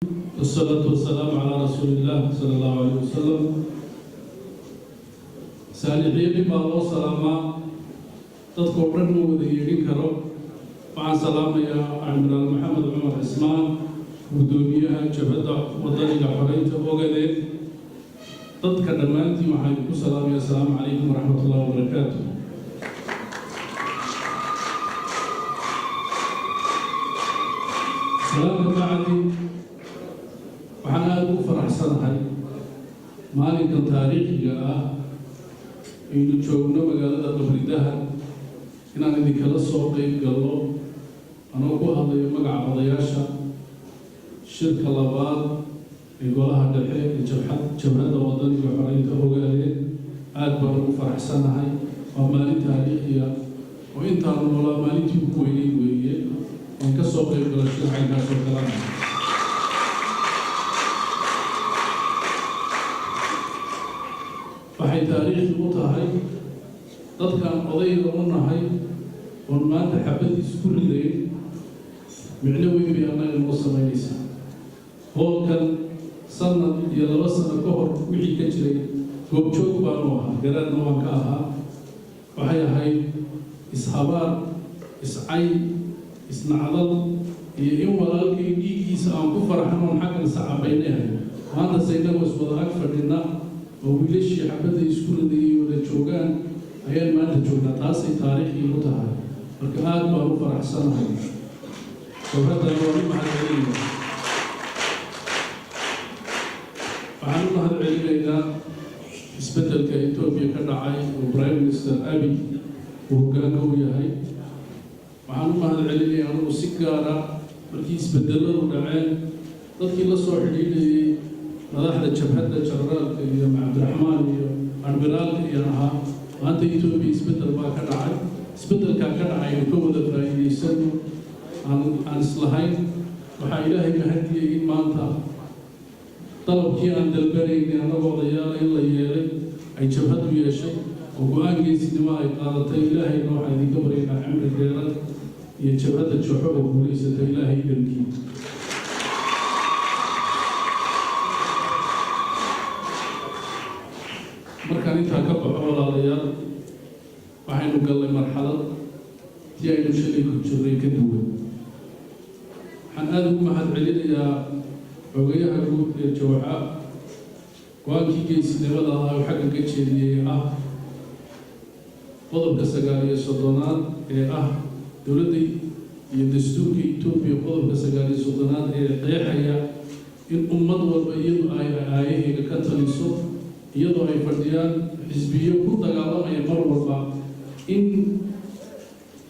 والصلاة والسلام على رسول الله صلى الله عليه وسلم. سالحين بما الله سلاما تذكر رنو وذيرين كرو مع سلام يا عمران محمد عمر عثمان ودوميها جبهة وطني حريت وغدين تذكر دمانتي وحيكم سلام يا السلام عليكم ورحمة الله وبركاته. سلام بعدي waxaan aad ugu faraxsanahay maalinkan taariikhiga ah aynu joogno magaalada Qabridaha inaan idinkala soo qayb galno anoo ku hadlayo magaca odayaasha shirka labaad ee golaha dhexe ee jabhadda wadaniga xoreynta Ogaadeen. aad baan ugu faraxsanahay waa maalin taariikhiya oo intaan noolaa maalintii ugu weynay weeye aan ka soo qayb galo shirkaankaas oo kale ah. waxay taariikhi u tahay dadkan odayga u nahay oon maanta xabadiis ku ridayn micno weyn bay annaga noo samaynaysaa. howlkan sanad iyo 2 sano ka hor wixii ka jiray goobjoog baanu ahaa, garaadna waan ka ahaa. waxay ahayd ishabaar, iscay, isnacdal iyo in walaalkay dhiiggiisa aan ku farxanoon xaggan sacabaynahay. maanta saynagu iswada ag fadhina oo wiilashii xabadda isku ridayay wada joogaan ayaan maanta joognaa. taasay taariikhii u tahay, marka aad baan u faraxsanahay. jabhaddan waa u mahadcelinaynaa. waxaan u mahadcelinaynaa isbeddelka Ethiopia ka dhacay oo Prime Minister Abiy uu hoggaanka u yahay. waxaan u mahadcelinayaa anugu si gaara markii isbeddeladu dhaceen dadkii la soo xidhiidhayay madaxda jabhadda generaalka iyo Cabdiraxmaan iyo admiraalka iyo ahaa. maanta Ethiopia isbeddel baa ka dhacay. isbeddelkaa ka dhacay aynu ka wada faa'iidaysan aan islahayn. waxaa ilaahay mahadiyey in maanta dalabkii aan dalbanaynay annagoo odayaala in la yeelay ay jabhaddu yeeshay oo go-aan geesinimo ay qaadatay. ilaahayna waxaa idinka baryaynaa cimri dheerad iyo jabhadda joxo oo guulaysata ilaahay dhankii. markaan intaa ka baxo walaalayaal waxaynu gallay marxalad tii aynu shalay ku jirnay ka duwan. waxaan aad ugu mahadcelinayaa xogayaha guud ee jawxa go-aankii geesinimada ahaa oo xaggan ka jeediyey ah qodobka 39 ee ah dowladda iyo dastuurka Ethiopia qodobka 39 ee qeexaya in ummad walba iyadu ay aayaheega ka taliso iyadoo ay fadhiyaan xisbiyo ku dagaalamaya mar walba in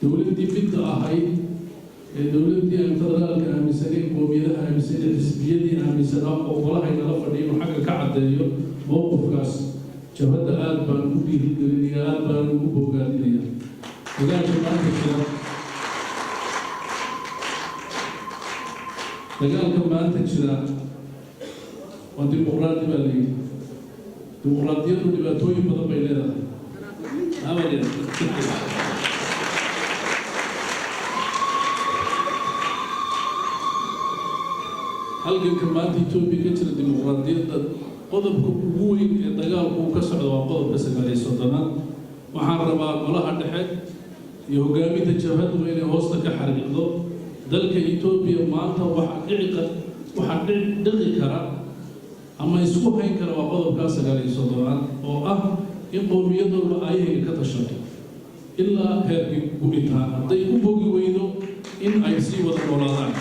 dowladdii midda ahayd ee dowladdii aan federaalka aaminsaneyn qoomiyadaha aaminsaneyn xisbiyadii aaminsanaa oo golaha inala fadhiyo xagga ka caddeeyo mowqifkaas. jabhadda aad baan u dhiirigelinaya, aad baan ugu bogaadinaya. dagaalka maanta jira waa dimuqraadi baa la yidhi. dimuqraadiyaddu dhibaatooyin badan bay leedahay. halganka maanta Ethiopia ka jira dimuqraadiyadda qodobka ugu weyn ee dagaalku uu ka socdo waa qodobka 39. waxaan rabaa golaha dhexe iyo hoggaaminta jabhaddu inay hoosta ka xariiqdo dalka Ethiopia maanta waxaa dhici kara ama isku hayn kara waa qodobka 39 oo ah in qoomiyad walba ayaga ka tashato ilaa heerkii guditaan hadday u bogi weydo in ay sii wada noolaadaan.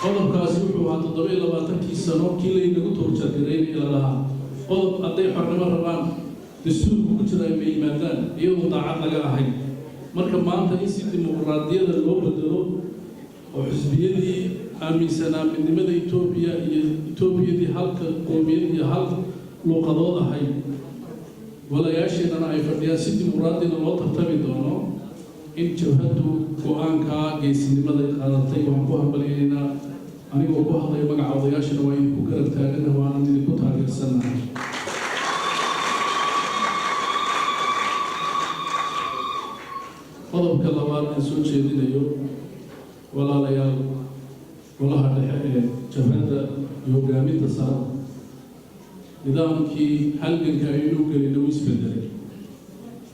qodobkaasi wuxuu ahaa 27 sano kii laynagu toorjadireynay lahaa qodob hadday xornimo rabaan dastuurku ku jira ay yimaadaan iyadoo daacad laga ahayn. marka maanta in si dimuqraadiyada loo bedelo oo xisbiyadii aaminsanaa midnimada Ethiopia iyo Ethiopiyadii halka qoomiyad iyo hal luqadood ahayd walaalayaasheedana ay fadhiyaan si dimuqraadiyada loo tartami doono in jabhaddu go-aanka geesinimada qaadatay. waxaan ku hambalyeynaa anigoo ku hadlaya magaca odayaashana waa idinku garab taagana waana idinku taageersanahay. qodobka labaad ee soo jeedinayo walaalayaal golaha dhexe ee jabhadda iyo hogaaminta sare nidaamkii halganka aynu gelin uu isbedelay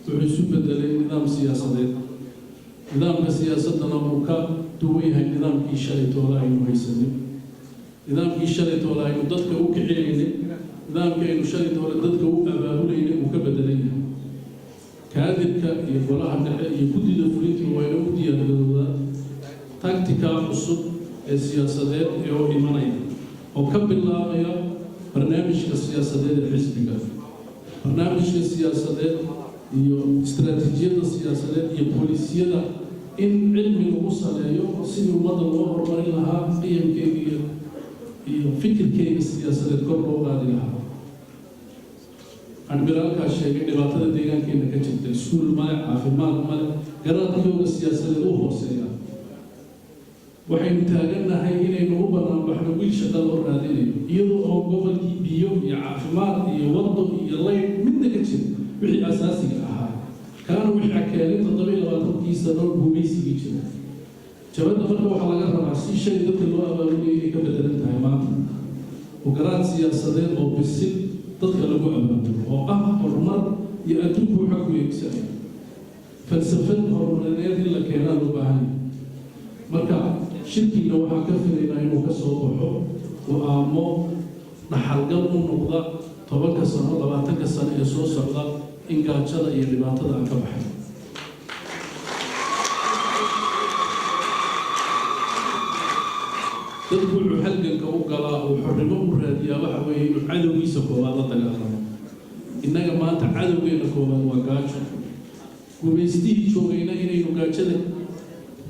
wuxuu isu bedelay nidaam siyaasadeed nidaamka siyaasadana uu ka duwan yahay nidaamkii shalay toola aynu haysanin nidaamkii shalay toola aynu dadka u kicinaynay nidaamkii aynu shalay toola dadka u abaabulaynay uu ka bedelan yahay kaadibka iyo golaha dhexe iyo guddida fulintu wayna u diyaargarowdaa tactica cusub ee siyaasadeed ee u imanaya oo ka bilaabaya barnaamijka siyaasadeed ee xisbiga barnaamijka siyaasadeed iyo istaraatiijiyadda siyaasadeed iyo boolisiyada in cilmi lagu saleeyo sidii ummadda loo horumarin lahaa qiyamkeega iyo fikirkeega siyaasadeed kor loo qaadi lahaa admiraalkaa sheegay dhibaatada deegaankeena ka jirta iskuul male caafimaad male garaadkooga siyaasadeed u hooseeya waxaynu taagannahay inaynu u banaanbaxno wiil shaqa loo raadinayo iyadoo oo gobolkii biyo iyo caafimaad iyo waddo iyo layd midna ka jira wixii asaasiga ahaa kaana wixii keenay 27 sano gumaysigii jira jabadda marka waxaa laga rabaa si shay dadka loo abaabulayay inay ka bedelan tahay maanta oo garaad siyaasadeed oo bisil dadka lagu abaabulo oo ah horumar iyo adduunku waxa ku eegsanaya falsafad horumarineed in la keenaa loo baahan marka shirkiina waxaa ka filaynaa inuu ka soo baxo go'aamo dhaxalgal u noqda 10 sano 20 sano ee soo socda in gaajada iyo dhibaatada aan ka baxay dadku wuxuu halganka u galaa oo xornimo u raadiyaa waxa weeye inuu cadowgiisa koowaad la dagaalamo innaga maanta cadowgeena koowaad waa gaajo gumaystihii joogayna inaynu gaajada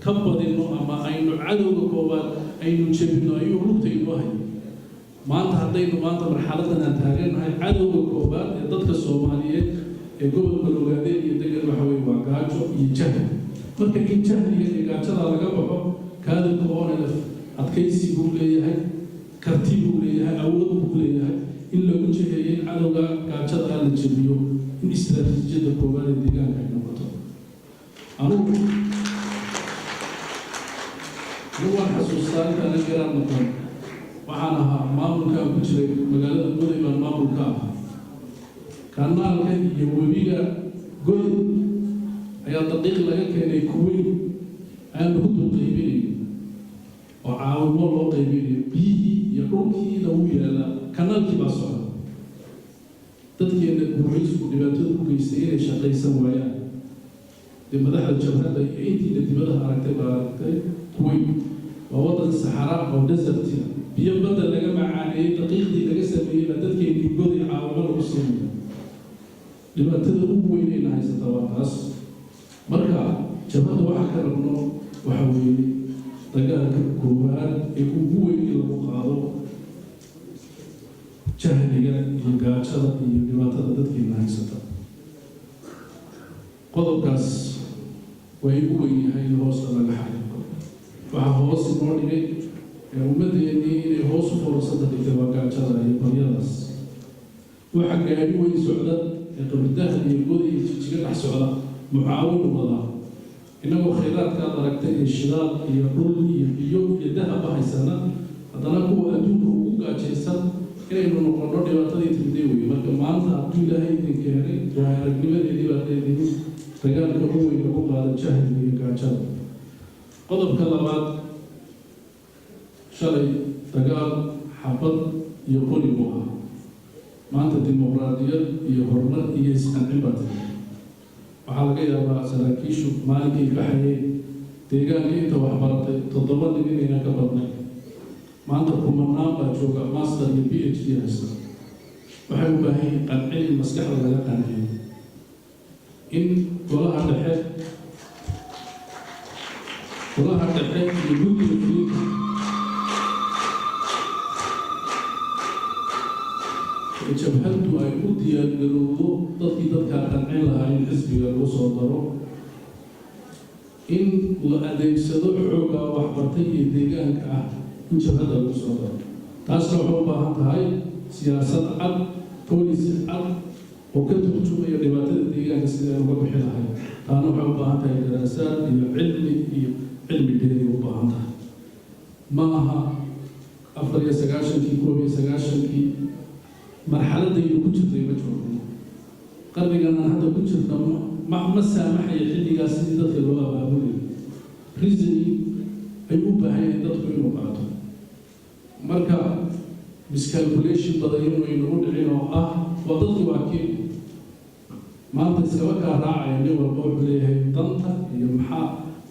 ka badino ama aynu cadowga koowaad aynu jebino ayuu lugtaynoo hayo maanta haddaynu maanta marxaladan aan taagannahay cadowga koowaad ee dadka soomaaliyeed ee gobolka loogaadeen iyo degan waxa weeye waa gaajo iyo jahli marka in jahliga iyo gaajada laga baxo kaadibka oonelef adkaysi buu leeyahay karti buu leeyahay awood buu leeyahay in lagu jiheeyo in cadowga gaajada la jebiyo in istaraatiijiyadda koowaad ee deegaanka ay noqoto anugu waan xasuustaa intaan garaan noqon waxaan ahaa maamulkaan ku jiray magaalada goday baan maamulka ahaa kanaalka iyo webiga goday ayaa daqiiq laga keenay kuweyn aan lagu dul qaybinay oo caawimo loo qaybinayo biyihii iyo dhulkiina u yaala kanaalkii baa socda dadkeena gumaysku dhibaatada u geystay inay shaqaysan waayaan dee madaxda jabhadda iyo intiina dibadaha aragtay baa aragtay kuweyn waa waddan saxara oo deserti biyo badda laga macaaneeyey daqiiqdii laga sameeyey baa dadkeennii goday caawimo lagu siinayo dhibaatada ugu weynayna haysata waa taas marka jabhadda waxa ka rabno waxa weeye dagaalka koowaad ee ugu weyn in lagu qaado jahliga iyo gaajada iyo dhibaatada dadkeena haysata qodobkaas way ugu weyn yahay in hoosta laga xariiqo waxaa hoos inoo dhigay ee ummaddeennii inay hoos u furasada dhigtay waa gaajada iyo baryadaas waxa gaari weyn socda ee qabidaha iyo goda iyo jijiga dhex socda mucaawin wadaa inagoo khayraadkaad aragtay ee shidaal iyo dhul iyo biyo iyo dahaba haysana haddana kuwa adduunka ugu gaajaysan inaynu noqono dhibaatadii timday wey marka maanta hadduu ilaahay idin keenay waa aragnimadeedii baa leedihin dagaalka ugu weyn lagu qaado jahliga iyo gaajada qodobka labaad shalay dagaal xabad iyo qori buu ah maanta dimuqraadiyad iyo horumar iyo isqancin baa tiri waxaa laga yaabaa saraakiishu maalinkay baxayeen deegaanka inta waxbaratay 7 nin inayna ka badnay maanta kumanaan baa jooga master iyo PhD haysta waxay u baahan yihiin qancin in maskaxda laga qanciyo in golaha dhexe iyo guddiga fulinta jabhaddu ay u diyaargarowdo dadkii dadkaa qancin lahaa in xisbiga lagu soo daro in la adeegsado xoogaa waxbartay iyo deegaanka ah in jabhadda lagu soo daro taasna waxay u baahan tahay siyaasad cad policy cad وكنت تشوف هي دباتة الديجان السنة وقبل حلها أنا وحبها هاي دراسات علم الديني وبعضها معها أفضل سجاشن كي كوبي سجاشن كي مرحلة دي كنت زي ما تقول قبل أن هذا كنت مع مسامح اللي قاعدين يدخلوا أبوه ريزني أيوب هاي يدخلوا مقاطع مركا مسكالكوليشن بدأين وينقول علينا وضد واكيد ما أنت سواك راعي اللي هو القول عليه طنطا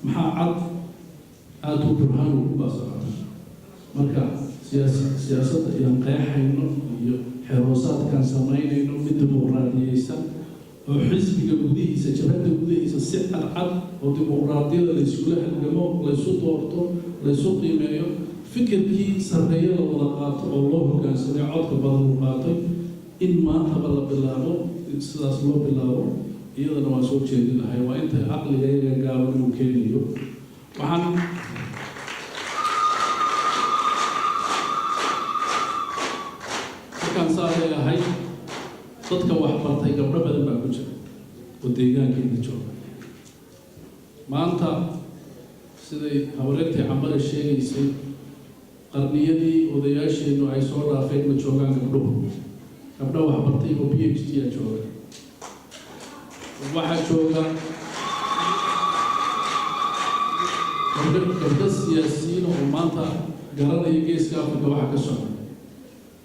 محا عطف آتوا برهان وبصرة مركا سياسة ينقيح إنه حروسات كان سمين إنه بالديمقراطية وحزب جودي سجبت جودي سسعة العد وديمقراطية ليسولها الجماعة ليسوا طورتو ليسوا قيمة فكر كي سرية الولاقات الله كان سريع عطف بعض الولاقات إن ما قبل بالله إستاذ الله بالله إذا نواسوك شيء لله وأنت عقل جاي قالوا ممكن يو وعن كان صار هاي صدق واحد مرتين قبل بدل ما كنت وديجان كده شو ما أنت سيدي هوريت عمر الشيء يصير قرنيدي ودياش إنه عيسور رافين متشوقان قبله واحد مرتين PhD أشوفه واحد شوقان قبل السياسيين وما أنت قرر يجيس كافك واحد كسر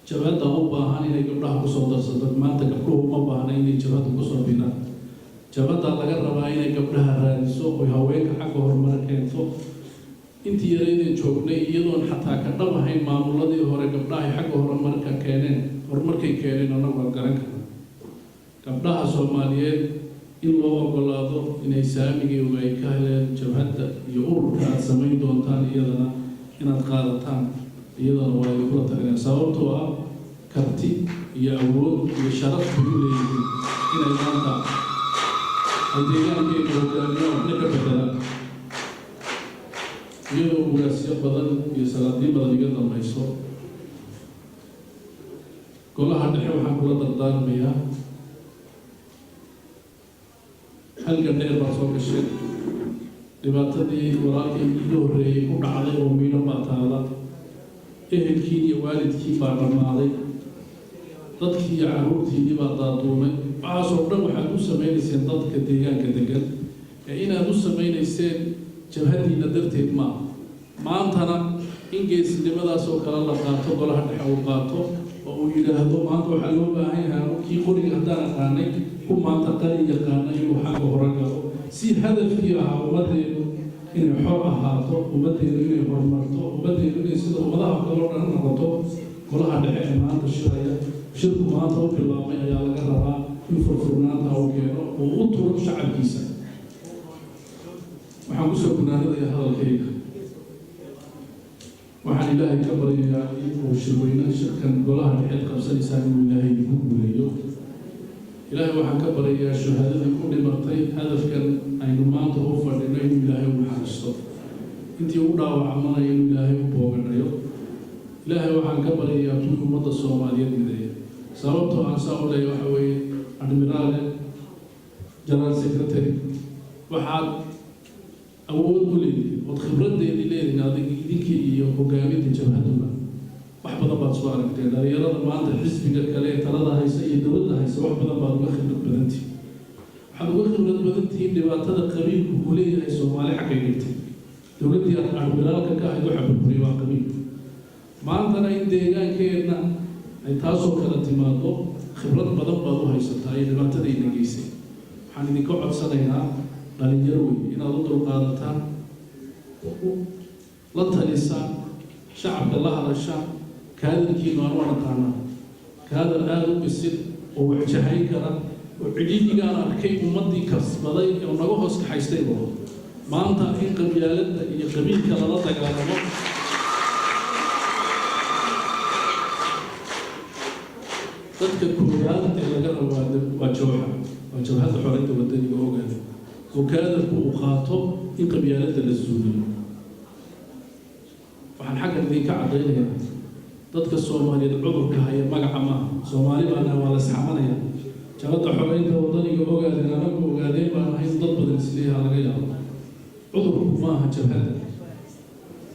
جبهة أو باهاني نيجي بره كسر صدق ما أنت قبله ما باهاني جبهة كسر بينا جبهة الله قرر باهاني قبلها رئيسه ويهويك حقه هرمركين تو أنت يريدين شوقني يدون حتى كتبه هاي معمولة دي هو قبلها حقه هرمرك كينين أنا وقرنك قبلها سوماليين إن الله قلاده إن إسلامي وبيكهل جبهة يقول كاسمين دون تان يدنا إن القادتان يدنا ويقول تاني سأورتوا كرتي يأول يشرف بيقولي إن المنطقة الديان كي يقولون نكبتها يدو مغاسية بدل يسالتين بدل يقدر ما يصير كلها نحن وحنا كلها دردان بيها هل قدر برسول الشيء لبعضي وراكي يدوري كل عليه ومينا بعثها الكيني والد كي بعد الماضي ضدك عروتي اللي بعد دومه عاصرنا وحنا سمين سين ضدك ديان كدقل إنا سمين سين جبهتي ندرتي ما أنتنا إنجلس لماذا سوكر الله قاتو ولا حد حوقاتو ويجهدوا ما أنتوا حلوا بهاي كي قولي هذا قاني كم ما تقالي يقاني وحقه رجعوا سي هدف فيها ومدى إن حرة هاتو ومدى إنه هرمرتو ومدى إنه يصير ومدى كلنا نقطو كلها دحين ما أنت الشريعة شرك ما أنتوا في الله ما يجعل كذا يفرفرنا أو كذا وأطول شعب كيسا وحنقص كنا هذا الخير وحن الله كبر يعني وشربينا شركا قلها بحيث قبصة لسان الله يكون له إلهي وحن كبر يا شهادة كل مرتين هدف كان أين ما توفر لنا إله وحرسته أنت ودا وعمنا إله وبوغنا إلهي وحن كبر يا طول مدى الصومالية دي سببته عن ساول يوحوي أدميرال جنرال سكرتري وحد أول كلي وتخبرت اللي لين هذا يديك يوقعين تجمعنا وحبنا بعض سؤال كتير يرى ما عند حس بكلام ترى ده هيسيد ولا هيسوي وحبنا بعض خبرة بدنتي حبوا خبرة بدنتي اللي بعد هذا قريب كلية هيسوي على حكايتي دولتي أدميرال كاهد وحب البريوان قريب ما عندنا إن ديجان كيرنا أي تاسو كلا تمادو خبرة بدن بعض هيسوي اللي بعد هذا ينجيسي حني كوعد سنة لأن يروي إن ضد القادتان لطه الإنسان شعب الله على الشعب كهذا الكينو أروان قانا كهذا الآن بيصير وعجهاي كرا وعجيني قانا كي ممضي كرس بضي ونقوه اسك حيستي بضو ما أنت إن قبيالات يقبيل كالالات قانا ضدك الكوريات إلا قرر وجوحة حرية ودني وقال وكذا وخاطب إن قبيلة الزولي وحن حق اللي كعدين ضدك الصومالي العذر كهي مقع ما صومالي بأنا ولا سحمنا jabada xoreynta wadaniga ogaadeen anagu ogaadeen baan ahayn dad badan isleeyaha laga yaabo cudurku maaha jabhada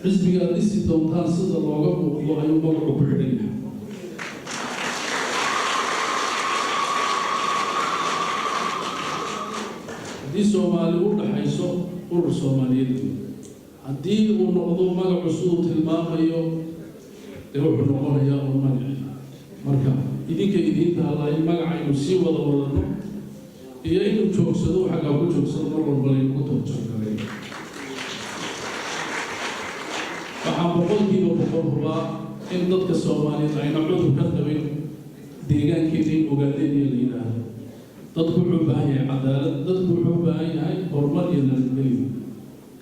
xisbiga dhisi doontaan sida looga muuqdo ayuu magacu ku xidhan yahay haddii soomaali u dhaxayso urur soomaaliyeed haddii uu noqdo magacu siduu tilmaamayo dee wuxuu noqonayaa un magaci marka idinka idiinta hadlaa in magacaynu sii wada wadano iyo inuu joogsado xaggaa ku joogsado mar walba laynagu toojoogaray waxaa boqolkiiba boqol hubaa in dadka soomaaliyeed ayna cudur ka qabin deegaankeeda in ogaadeen iyo la yidhaahdo dadku wuxuu baahan yahay cadaalad dadku wuxuu baahan yahay horumar iyo nabadgelyo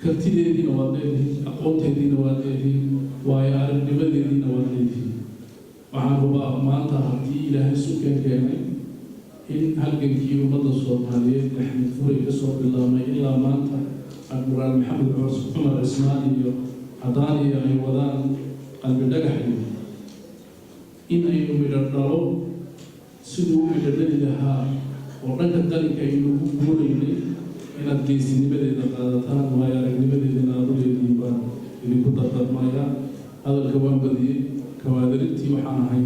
kartideediina waad leedihiin aqoonteediina waad leedihiin waayo aragnimadeediina waad leedihiin waxaan hubaa maanta haddii ilaahay sukeen keenay in halgankii ummadda soomaaliyeed axmed furay ka soo bilaabmay ilaa maanta admiraal maxamed cumar cismaan iyo cadaaniya ay wadaan qalbi dhagaxyo in aynu midho dhalo siduu u midho dhali lahaa oo dhanka qalinka aynugu guuraynay inaad geesinimadeeda qaadataan waayo aragnimadeedana aad u leedihiin baan idinku dardarmaya hadalka waan badiyey kawaadarintii waxaan ahay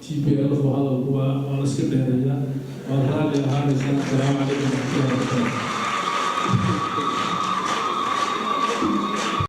TPLF oo hadalku waa la iska dheereeyaa waa raalli ahaanaysaan asalaamu calaykum waraxmatullahi wabarakaatu